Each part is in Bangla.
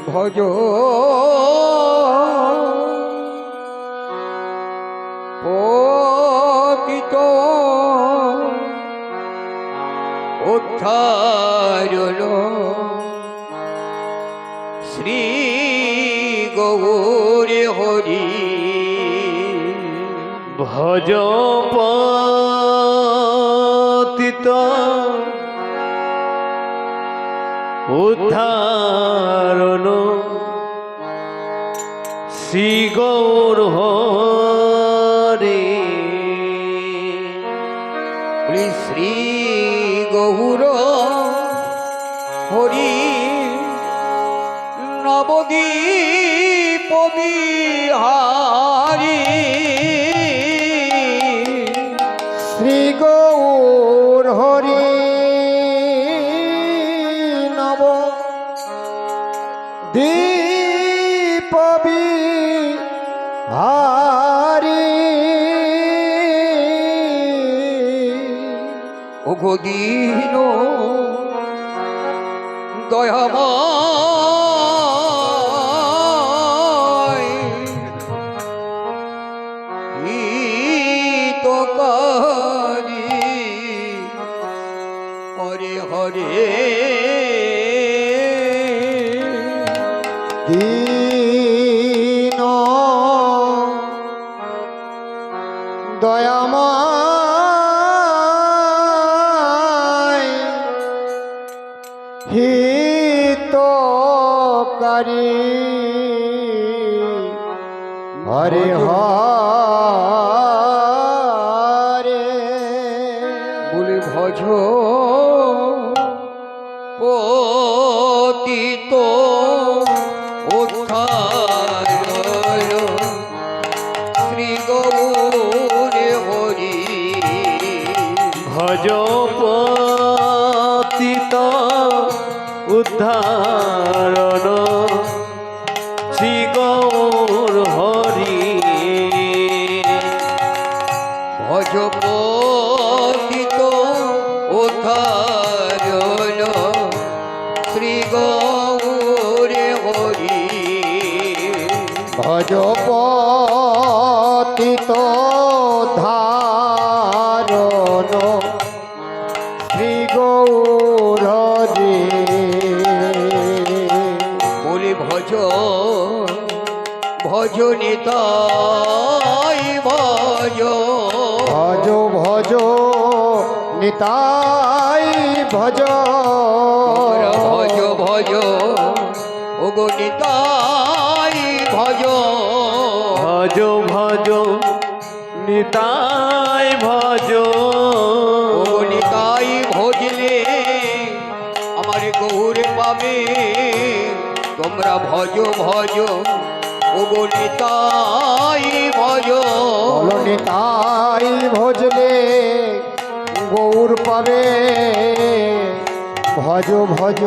ভজ পতিত উদ্ধারণ শ্রী গৌর হরি ভজ পতিত উদ্ধারণ শ্রী গৌর হরি শ্রী গৌর হরি নবদ্বীপ বিহারী শ্রী গৌর হরি নব দীপ বিহারী ওগো দীন দয়াময় হিতকারী হরে হরে দীন দয়াময় হিতকারী হরে হরে বলে ভজ পতিত উদ্ধারণ শ্রী গৌর হরি ভজ পতিত উদ্ধারণ শ্রী গৌর হরি ভজ পতিত উদ্ধারণ শ্রী গৌর হরি ভজ পতিত ধারণ শ্রী গৌর হরি বলে ভজ ভজ নিতাই ভজ ভজ ভজ নিতাই ভজ তোমরা ভজ ভজ ওগো নিতাই ভজ ভজ ভজ নিতাই ভজ ওগো নিতাই ভজলে আমার গৌর পাবে তোমরা ভজ ভজ ওগো নিতাই ভজ বলো নিতাই ভজলে গৌর পাবে ভজ ভজ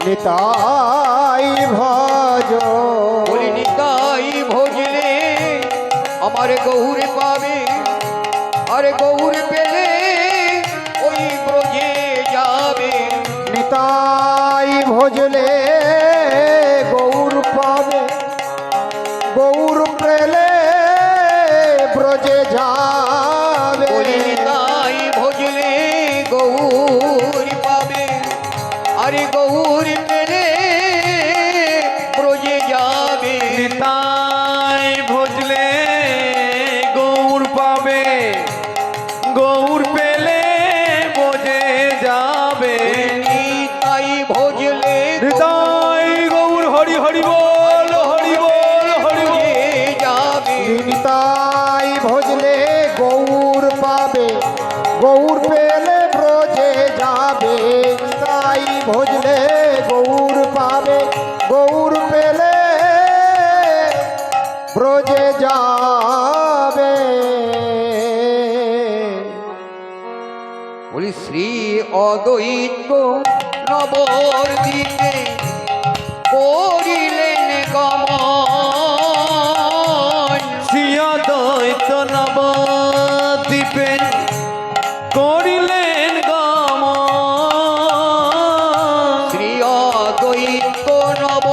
নিতাই ভজ বলি নিতাই ভজলে আমার গৌর পাবে আর গৌর পেলে ওই ব্রজে যাবে নিতাই ভজলে গৌর পাবে গৌর পেলে ব্রজে যাবে বলি নিতাই ভজলে গৌর পাবে আরে গৌর পেলে ব্রজে যাবে নিতাই ভজলে গৌর পাবে গৌর পেলে বোঝে যাবে নিতাই ভজলে নিতাই গৌর হরি হরি বল হরি বল হরি বল যাবে নিতাই ভজলে গৌর পাবে গৌর পেলে ব্রজে যাবে নিতাই ভজলে গৌর পাবে গৌর পেলে ব্রজে যাবে বলি শ্রী অদ্বৈত নবদ্বীপে করিলেন গমন শ্রিয়া দ্বৈত নবদ্বীপে করিলেন গমন শ্রী অদ্বৈত নব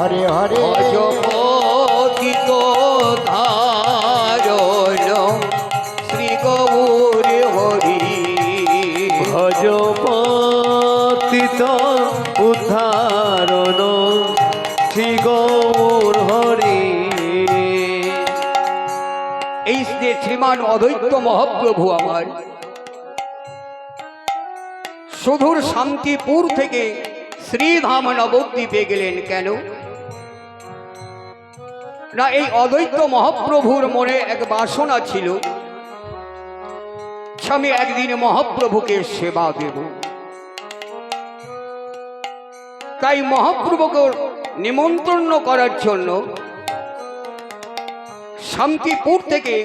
হরে হরে ভজপতিত ধারণ শ্রী গৌর হরি ভজ পতিত উদ্ধারণ শ্রী গৌর হরি। এই যে শ্রীমান অদ্বৈত মহাপ্রভু আমার সুদূর শান্তিপুর থেকে শ্রীধাম নবদ্বীপে গেলেন কেন? না, এই অদ্বৈত মহাপ্রভুর মনে এক বাসনা ছিল, আমি একদিন মহাপ্রভুকে সেবা দেব। তাই মহাপ্রভুকে নিমন্ত্রণ করার জন্য শান্তিপুর থেকে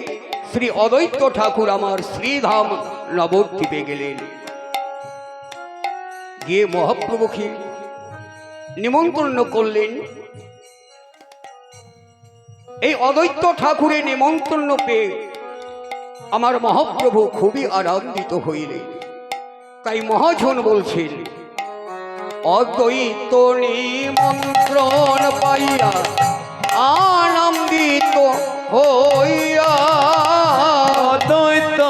শ্রী অদ্বৈত ঠাকুর আমার শ্রীধাম নবদ্বীপে গেলেন। গিয়ে মহাপ্রভুকে নিমন্ত্রণ করলেন। এই অদ্বৈত ঠাকুরের নিমন্ত্রণ পেয়ে আমার মহাপ্রভু খুবই আনন্দিত হইলেন। তাই মহাজন বলছেন, অদ্বৈত নিমন্ত্রণ পাইয়া আনন্দিত হইয়া, অদ্বৈত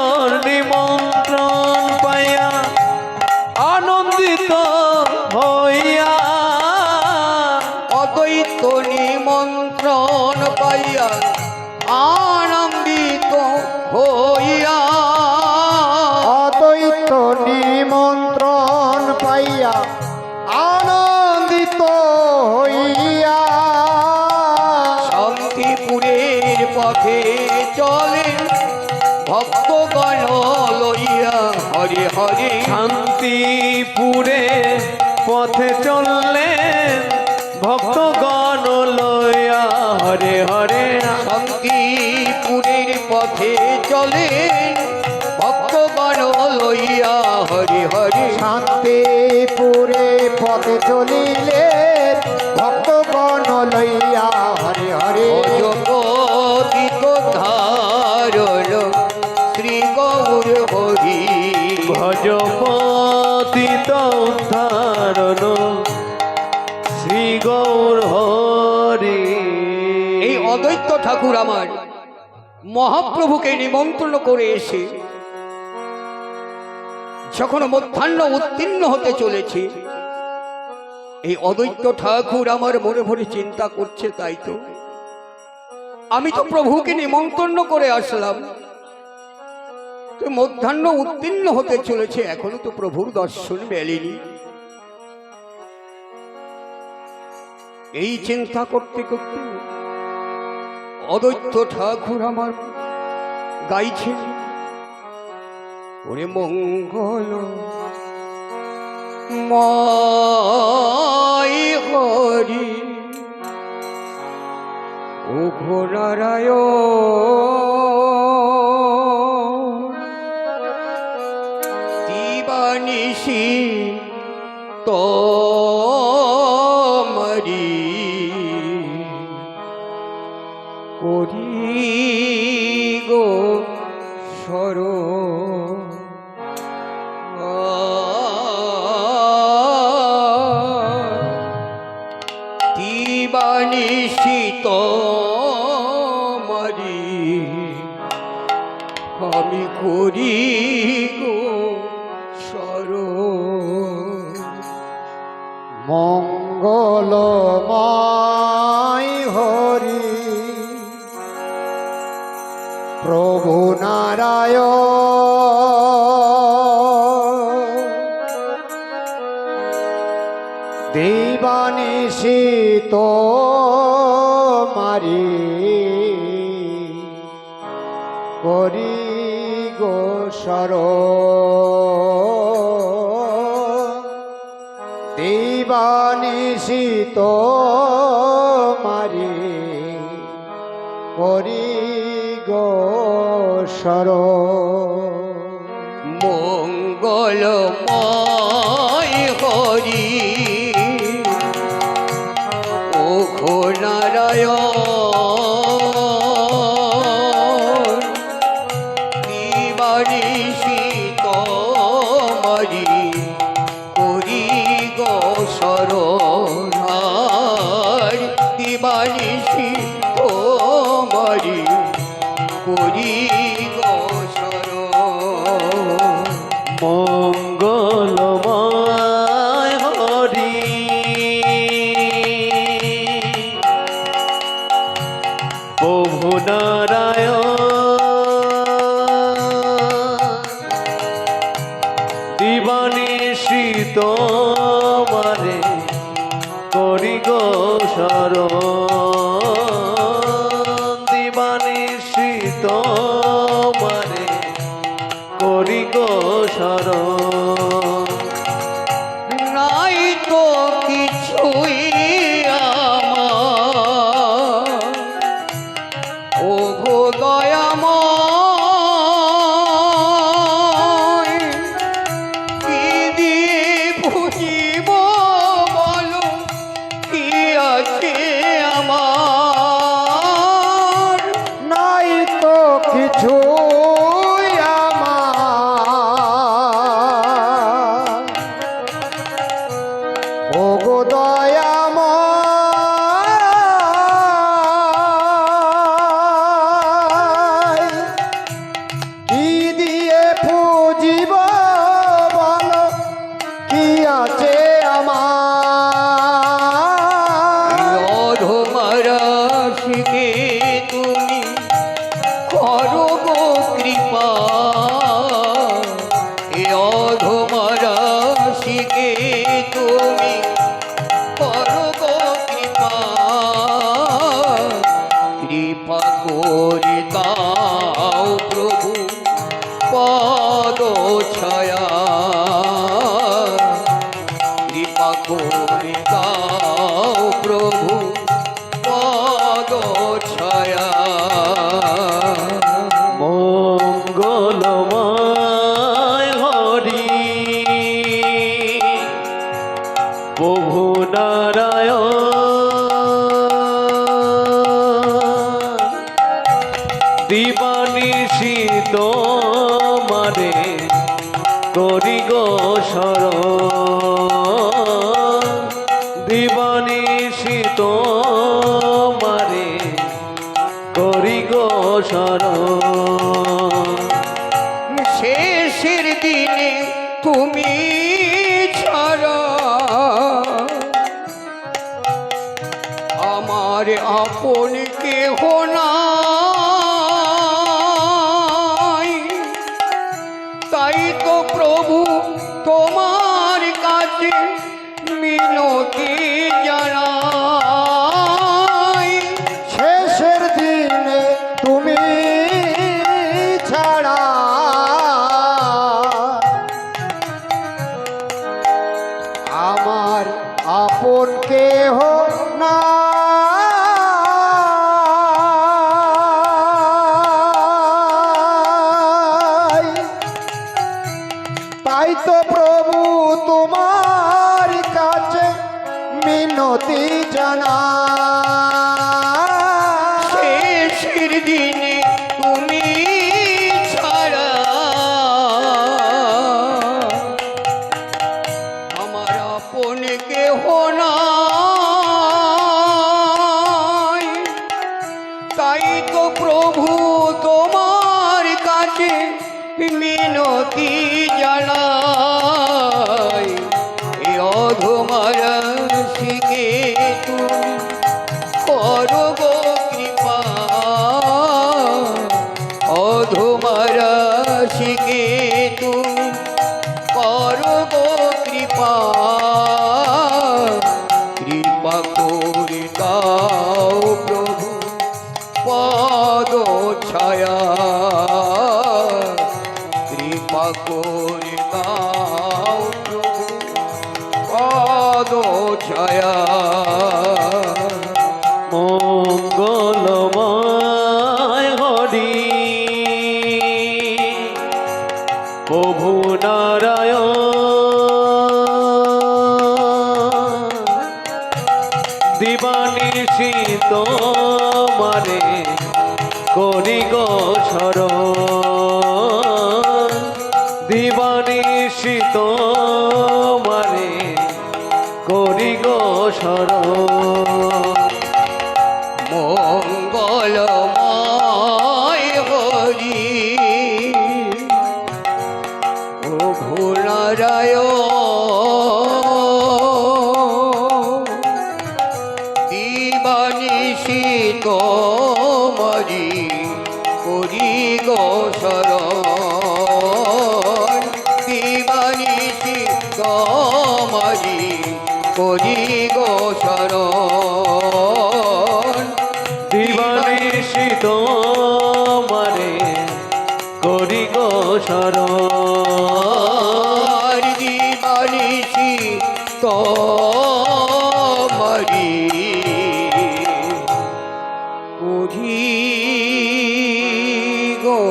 নিমন্ত্রণ পাইয়া আনন্দিত হইয়া, অদ্বৈত নিমন্ত্রণ পাইয়া আনন্দিত হইয়া, অদ্বৈত নিমন্ত্রণ পাইয়া আনন্দিত হইয়া, শান্তিপুরের পথে চলে ভক্তগণ লইয়া হরে হরে, শান্তিপুরে পথে চললেন ভক্তগণ লইয়া হরে হরে। শান্তিপুরের পথে চলে ভক্তগণ লইয়া হরে হরে, শান্তিপুরে পথে চলিলে ভক্তগণ লইয়া হরে হরে, ভজপতিত ধারণ শ্রী গৌর হরি, ভজ পতিত উদ্ধারণ শ্রী গৌর হরি। এই অদ্বৈত ঠাকুর আমার মহাপ্রভুকে নিমন্ত্রণ করে এসে যখন মধ্যাহ্ন উত্তীর্ণ হতে চলেছে, এই অদ্বৈত ঠাকুর আমার মনে মনে চিন্তা করছে, তাই তো আমি তো প্রভুকে নিমন্ত্রণ করে আসলাম, তো মধ্যাহ্ন উত্তীর্ণ হতে চলেছে, এখনো তো প্রভুর দর্শন মেলেনি। এই চিন্তা করতে করতে অদ্বৈত ঠাকুর আমার গাইছেন, ওরে মঙ্গল ময় হরি ও ঘোরারায়ণ, দিবানিশি তোমারি করি গো শরণ, দিবানিশি তোমারি আমি করি গো শরণ, মঙ্গলময় হরি প্রভু নারায়ণ, দেবানিশি তোমারি করি গো শরণ, দেবানিশি তোমারি করি গো শরণ, মঙ্গলময় হরি ও নারায়ণ, দিবানিশি তোমারি করি গো শরণ, দিবানিশি তোমারি করি গো শরণ। মঙ্গলময় হরি প্রভু নারায়ণ দিবানিশি তোমারে করি গো শরণ। দিবানিশি তোমারে করি গো শরণ। নাই তো কিছুই আমার ও গো দয়াময়, কি দিয়ে বুঝিব বলো কি আছে আমার। নাই তো কিছু আমার ও গো দয়াময়, কি দিয়ে পুজিব বলো কি আছে আমার। অধমরাশিকে তুমি করো গো কৃপা, এ অধমরাশিকে তুমি করো গো কৃপা। কৃপা করে দাও প্রভু পদ ছায়া, কৃপা করে দাও প্রভু পদ ছায়া। মঙ্গলময় হরি প্রভু নারায়ণ দিবানিশি তোমারে করি গো শরণ। দিবানিশি তোমারে করি গো শরণ। শেষের দিনে তুমি ছাড়া আমার আপন কেহ নাই, তাই তো প্রভু তোমার কাছে মিনতি জানাই। শেষের দিনে তুমি ছাড়া আমার আপন কেহ নাই, তাই তো প্রভু তোমার কাছে মিনতি জানাই। শেষের দিনে তুমি ছাড়া আমার আপন কেহ নাই, তাই তো প্রভু তোমার কাছে মিনতি জানাই। এ অধমরাশিকে তুমি করো গো কৃপা, অধমরাশিকে তুমি করো গো কৃপা। কৃপা করে দাও প্রভু পদ ছায়া, কৃপা করে দাও প্রভু পদ ছায়া। মঙ্গলময় হরি প্রভু নারায়ণ দিবানিশি তোমারে করি গো শরণ। দিবানিশি তোমারে করি গো শরণ। দিবানিশি তোমারি করি গো শরণ দিবানিশি তোমারি করি গো শরণ দিবানিশি তোমারে করি গো শরণ দিবানিশি তোমারি করি গো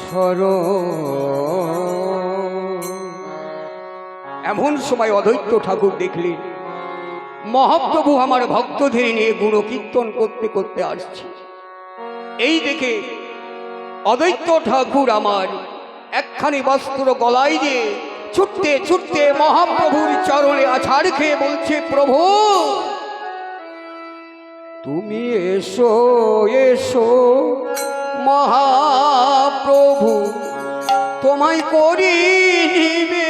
শরণ। এমন সময় অদ্বৈত ঠাকুর দেখলেন মহাপ্রভু আমার ভক্তদের নিয়ে গুণকীর্তন করতে করতে আসছে। এই দেখে অদ্বৈত ঠাকুর আমার একখানি বস্ত্র গলায় দিয়ে ছুটতে ছুটতে মহাপ্রভুর চরণে আছাড় খেয়ে বলছে, প্রভু তুমি এসো এসো মহাপ্রভু তোমায় করি নিবে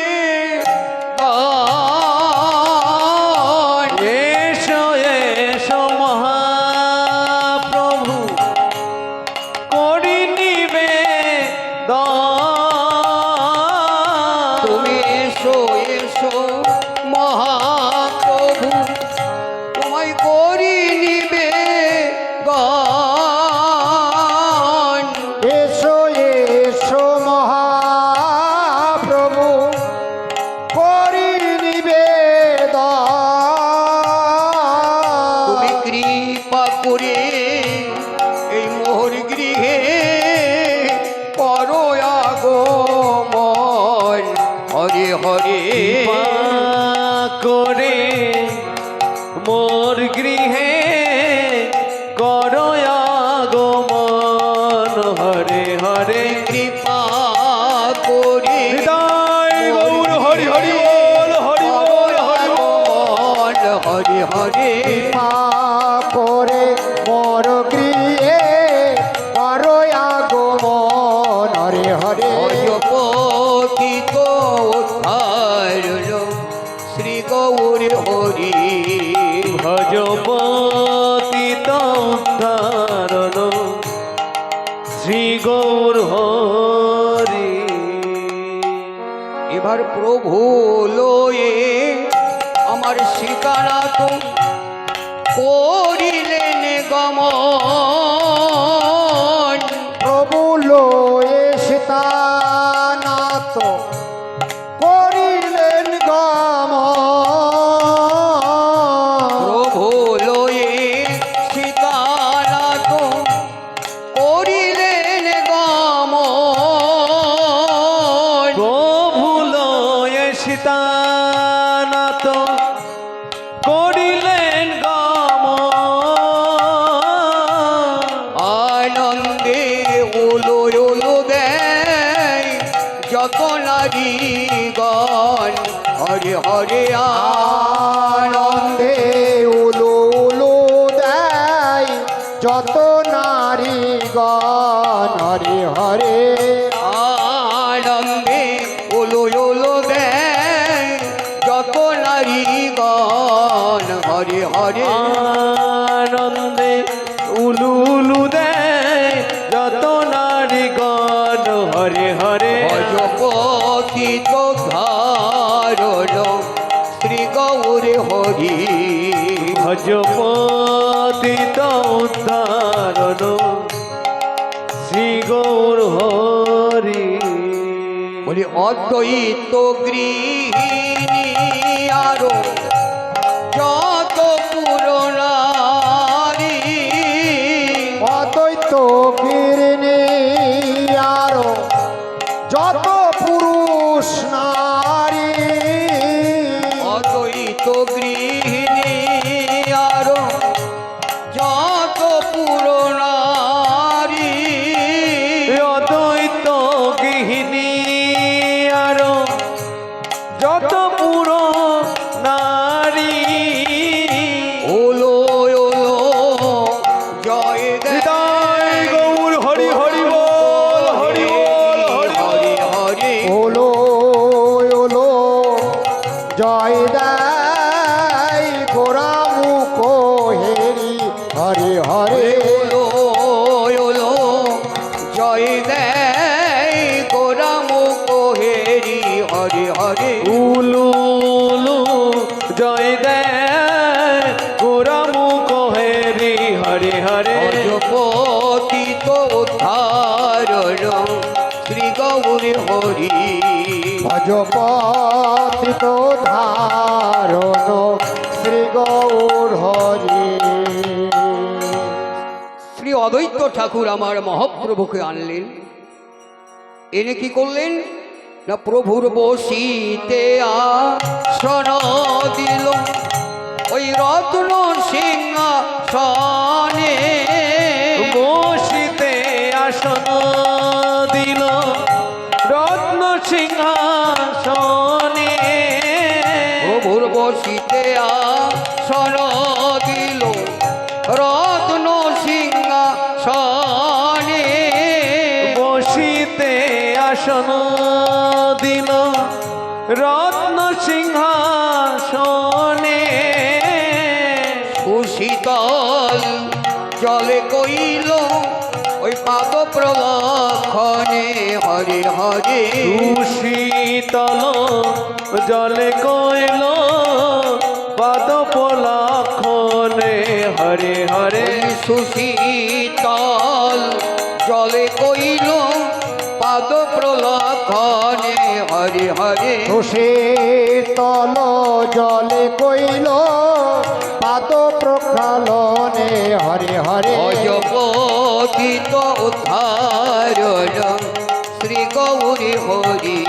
এসো এসো মহাপ্রভু করি নিবে তুমি এসো এসো মহাপ্রভু তোমায় করি নিবে গান। এসো এসো মহাপ্রভু করি নিবেদন। তুমি কৃপা করে এই মোহর গৃহে করো আগমন। হরে হরে কৃপা করে মোর গৃহে করো আগমন। হরে হরে কৃপা করে হৃদয় গৌর হরি হরি বল হরি বল হরি বল। হরে হরে কৃপা করে মোর গৃহে করো আগমন। হরে হরে পতিত উদ্ধার শ্রী গৌর হরি ভজপতিত উদ্ধারণ শ্রী গৌর হরি। এবার প্রভু লয়ে আমার শিকারাত করিলেন গমন। প্রভু লয়ে সীতানাথ করিলেন গমন। প্রভু লয়ে সীতানাথ করিলেন গমন। প্রভু লয়ে সীতানাথ করিলেন গমন। আনন্দে ওলো ওলো দেয় যত নারীগণ। হরে হরে আনন্দে উলু উলু দেয় যত নারীগণ। হরে হরে আনন্দে ওলো ওলো দেয় যত নারীগণ। হরে হরে আনন্দে উলু উলু দেয় যত নারীগণ। হরে হরে ভজপতিত ধারণ শ্রী গৌর হরি ভজপতিত উদ্ধারণ শ্রী গৌর হরি। বলি অদ্বৈত গৃহিণী আরো যত পুরনারী। অদ্বৈত গিরিনী আরো যত পুরুষ নারী। অদ্বৈত গৃহিণী আরো যত পুরনারী। অদ্বৈত গৃহিণী আরো যত পুরো না পতিত উদ্ধারণ শ্রী গৌর হরি। ভজ পতিত ধারণ শ্রী গৌর হরি। শ্রী অদ্বৈত ঠাকুর আমার মহাপ্রভুকে আনলেন, এনে কি করলেন না প্রভুর বসিতে আসন দিল ওই রত্ন সিংহাসনে। বসিতে আসন দিল রত্ন সিংহাসনে। প্রভুর বসিতে আসন দিল রত্ন সিংহাসনে। বসিতে আসন দিল রত্ন সিংহাসনে। সুশীতল জলে কইল ওই পাদ প্রলক্ষণে হরে হরে। সুশীতল জলে কইল পাদ প্রলক্ষণে হরে হরে। সুশীতল জলে কইল পাদ প্রলক্ষণে হরে হরে। সুশীতল জলে কইল পাদ প্রক্ষালনে হরে হরে। অজপতিত উদ্ধারণ শ্রী গৌরী হরি।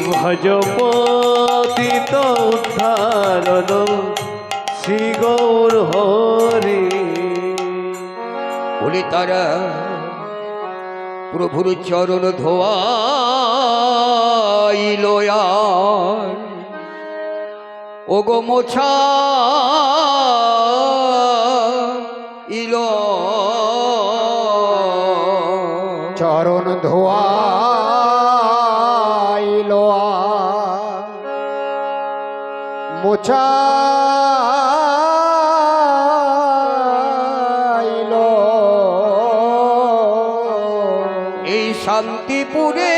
ভজ পতিত উদ্ধারণ শ্রী গৌর হরি। বলি তারা প্রভুর চরণ ধোয়াইল আর ও গো মোছা ইল। চরণ ধোয়াইল মোছাইল এই শান্তিপুরে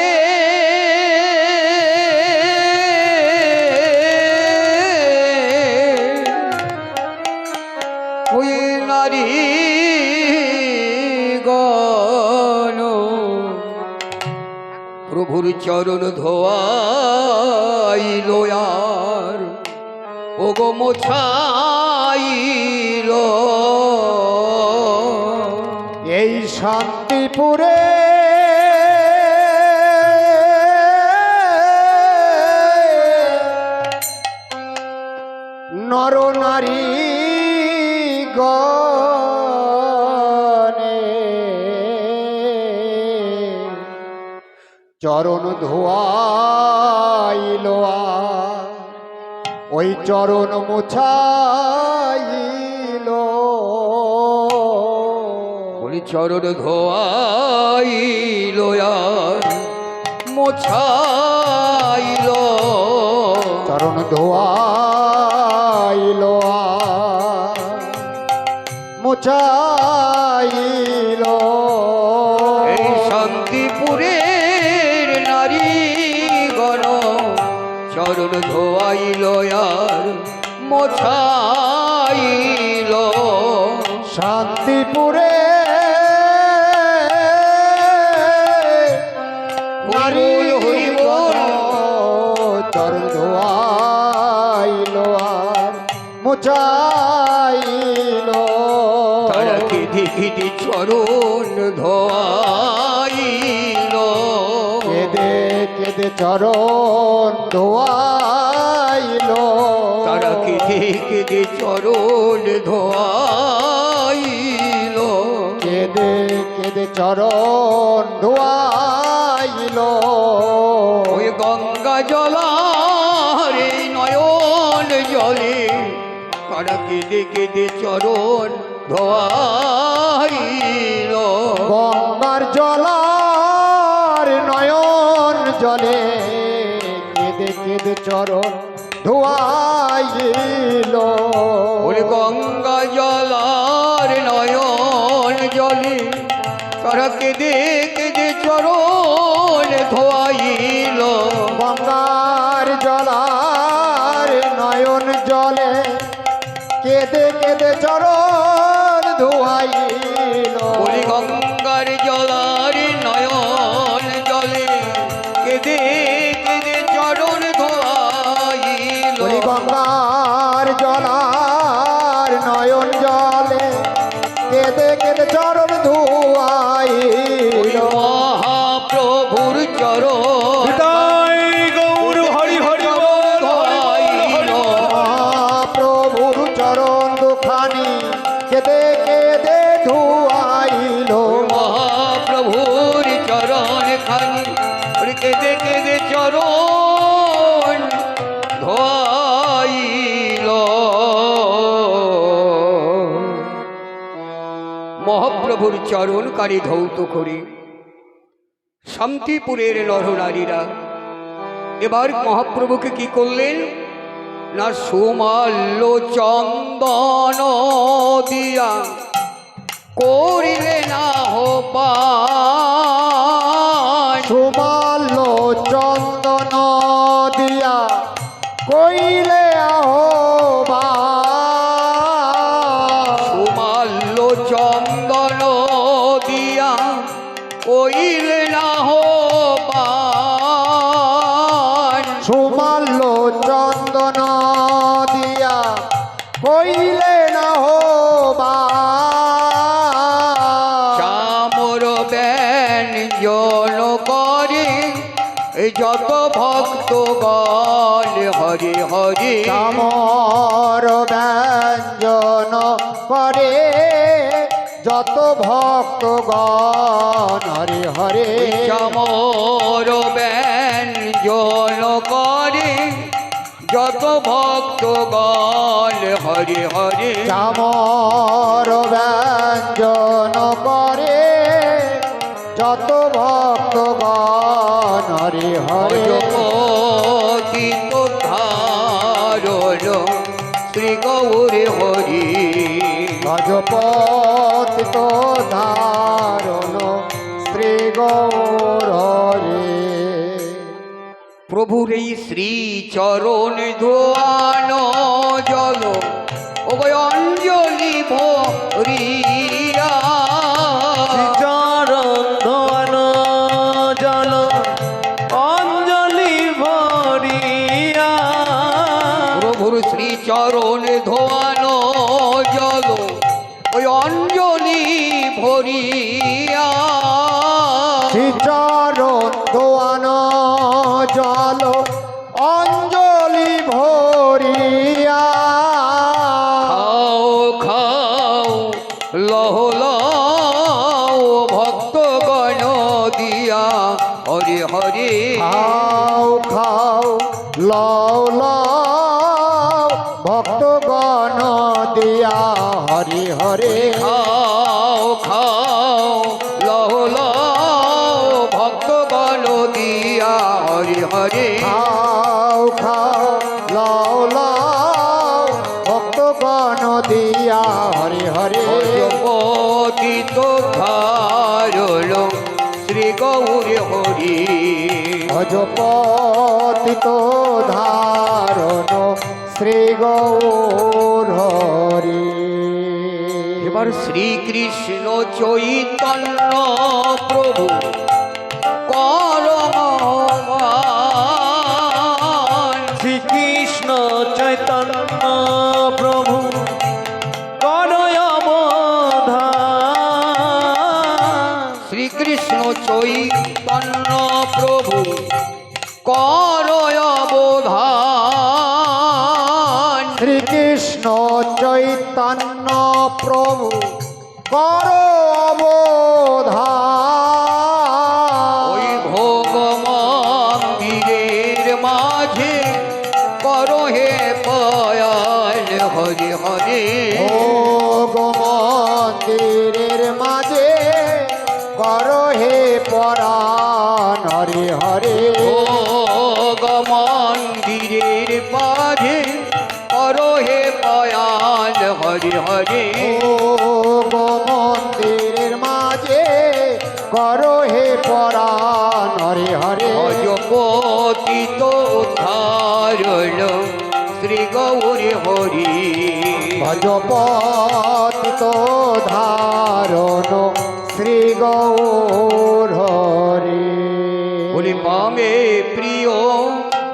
ওই নারী গণ প্রভুর চরণ ধোয়াইল আর ও গো মোছাইল। এই শান্তিপুরে নর নারী গণে চরণ ধোয়াইল ওই চরণ মোছাইল। বলি চরণ ধোয়াইল আর মোছাইল। চরণ ধোয়াইল মোছাইল। এই শান্তিপুরের নারী গণ চরণ ধোয়াইল আর মোছাইল। শান্তিপুরে নারী হরিবোল চরণ ধোয়াইল আর মোছাইল। তারা কেঁদে কেঁদে চরণ ধোয়াইল। কেঁদে কেঁদে চরণ ধোয়াইল। তারা কেঁদে কেঁদে চরণ ধোয়াইল। কেঁদে কেঁদে চরণ ধোয়াইল। ওই গঙ্গা জলার এই নয়ন জলে তারা কেঁদে কেঁদে চরণ ধোয়াইল। গঙ্গার জলার নয়ন জলে কেঁদে কেঁদে চরণ ধোয়াইল। ওই গঙ্গা জলার নয়ন জলে তারা কেঁদে কেঁদে চরণ ধোয়াইল। গঙ্গার জলার নয়ন জলে কেঁদে কেঁদে চরণ ধুয়াইল বলি গঙ্গার জলার নয়ন জলে কেঁদে কেঁদে চরণ ধোয়াইল বলি গঙ্গার জলার নয়ন জলে কেঁদে কেঁদে চরণ ধুয়াইল মহাপ্রভুর চরণ নিতাই গৌর হরি হরি বল ধোয়াইল প্রভুর চরণ দুখানি কেঁদে কেঁদে ধুয়াইল মহাপ্রভুর চরণ খানি কেঁদে কেঁদে চরণ ধোয়াইল মহাপ্রভুর চরণকারী ধৌত করে শান্তিপুরের নরনারীরা এবার মহাপ্রভুকে কি করলেন না সুমাল্য চন্দন দিয়া করিলে না হোপান সুমাল্য চন্দন দিয়া কইলে আহ্বান সুমাল্য চন্দন দিয়া কইলে না হোপান সুমাল্য চন্দন দিয়া কইলে না হোবান চামর ব্যঞ্জন করে যত ভক্তগণ হরে হরে কামর ব্যঞ্জন করে যত ভক্তগণ হরে হরে চামর ব্যঞ্জন করে যত ভক্তগণ হরে হরে চামর ব্যঞ্জন করে যত ভক্তগণ হরে হরে অজপতিত ধারণ শ্রী গৌর হরি গজপতিত ধারণ শ্রী গৌর হরে প্রভুর এই শ্রী চরণ ধোয়ান জল ও অঞ্জলি ভরিয়া চরণ ধোয়ান জল অঞ্জলি ভরিয়া প্রভুর শ্রী চরণ ধোয়ান জল ওই অঞ্জলি ভরিয়া চরণ দোয়ান জল অঞ্জলি ভরিয়া খাও খাও লহ লও ভক্তগণ দিয়া হরে হরে খাও খাও লও লও ভক্তগণ দিয়া হরি হরে খাও খাও লহ লও ভক্তগণ দিয়া হরে হরে খাও খাও লও লও ভক্তগণ দিয়া হরি হরে অজপতিত ধারণ শ্রী গৌর হরি ভজপতিত ধারণ শ্রী গৌর হরি এবার শ্রীকৃষ্ণ চৈতন্য প্রভু করমান শ্রীকৃষ্ণ চৈতন্য প্রভু করয় অবধান শ্রীকৃষ্ণ চৈতন্য প্রভু করয় অবধান শ্রীকৃষ্ণ চৈতন্য প্রভু কর ওই অবধান ভোগ মন্দিরের মাঝে করো হে পয়াল হরে হরে ভোগ মন্দিরের মাঝে কর হে পরাণ হরে হরে ভোগ মন্দিরের মাঝে করো হে পয়াল হরে হরে ভোগ মন্দিরের মাঝে কর হে পরাণ হরে হরে ভজপতিত ধারণ শ্রী গৌর হরি গজপতিত ধারণ শ্রী গৌর হরি। বলি বামে প্রিয়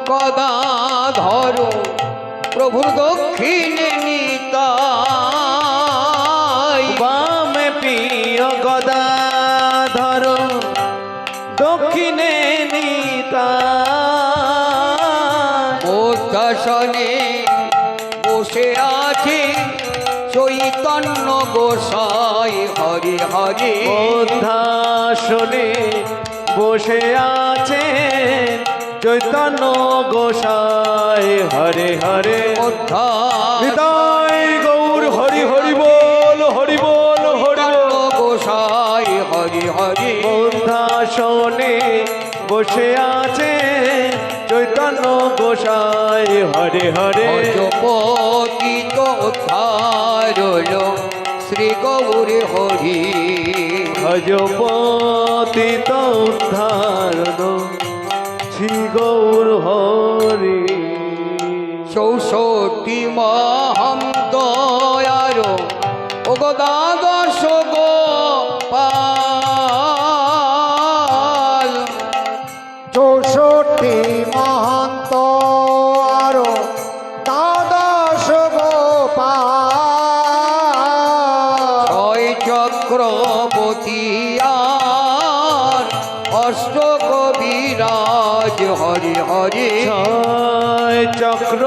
গদাধর প্রভুর দক্ষিণে নিতাই। বামে প্রিয় গদাধর দক্ষিণে নিতাই। মধ্যাসনে বসে আছে চৈতন্য গোসাই হরে হরে। মধ্যাসনে বসে আছে চৈতন্য গোসাই হরে হরে। হৃদয় গৌর হরি হরি বল হরি বল হরি বল। গোসাই হরে হরে। মধ্যাসনে বসে আছে চৈতন্য গোসাই হরে হরে। গজপতিত উদ্ধারল শ্রী গৌর হরি। ভজপতিত উদ্ধারণ শ্রী গৌর হরি। 64 মহাম দয়ার ও গদাদশ গোপাল। 64 মহন্ত আর দ্বাদশ গোপাল। 6 চক্রবর্তী আর অষ্ট কবিরাজ হরি হরি। 6 চক্র